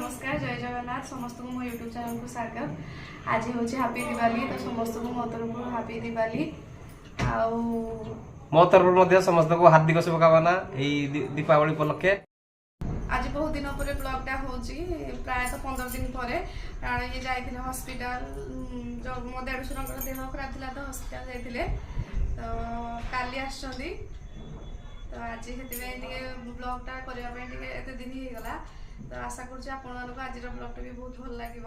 नमस्कार जय जगन्नाथ समस्त को मो यूट्यूब चैनल को स्वागत। आज हूँ हैप्पी दिवाली तो समस्त को मो तरफ हैप्पी दिवाली मो तरफ समस्त को हार्दिक शुभकामना दीपावली उपलक्षे। आज बहुत दिन पर ब्लॉगटा हो प्राय 15 दिन पर कारण ये जाइए हॉस्पिटल जो मो देढ़शुर देह खराब था तो हॉस्पिटल जाइए तो काली आसछंदी तो आज से ब्लॉगटा करने एत दिन हो गला तो आशा करुँच आपको आज ब्लॉगटा भी बहुत भल लगे।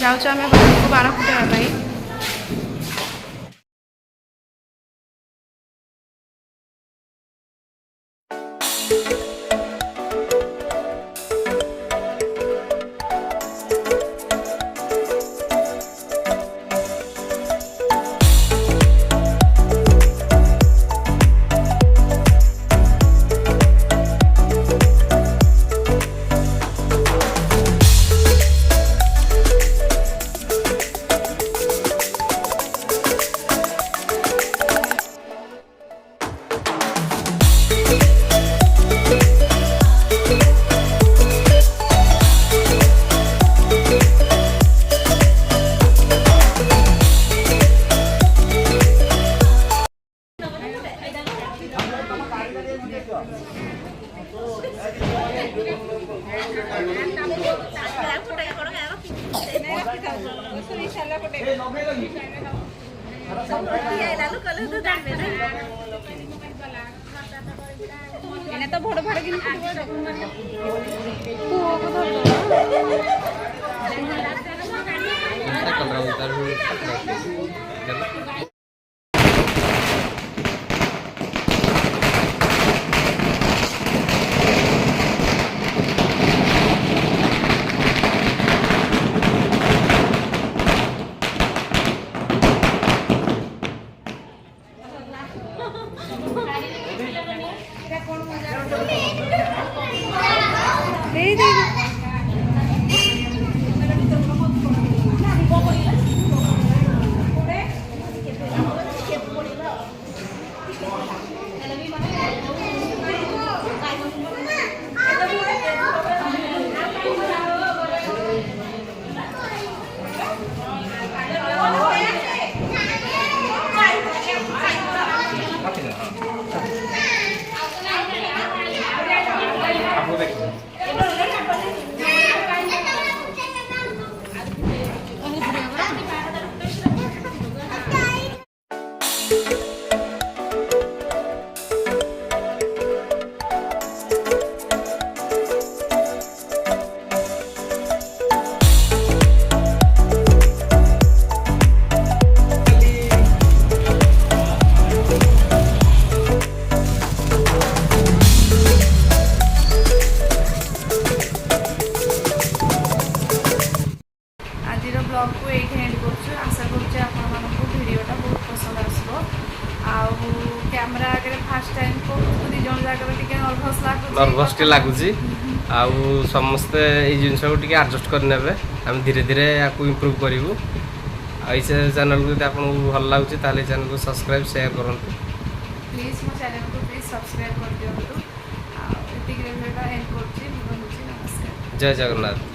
जाऊँ आम को बाण फुटाई तो भोड़ भाड़ कि ब्लॉग को ये एंड कर आशा करोटा बहुत पसंद आसो कैमेरा आगे फास्ट टाइम को दी जन जगह नर्भस लगुच समस्ते जिनस को एडजस्ट करने आम धीरे धीरे आपको इम्प्रूव करूँ चैनल को आपको भल लगुच चैनल को सब्सक्राइब शेयर करूँ प्लीज मो चैनल को प्लीज सब्सक्राइब कर दिखाँ एंड कर नमस्कार जय जगन्नाथ।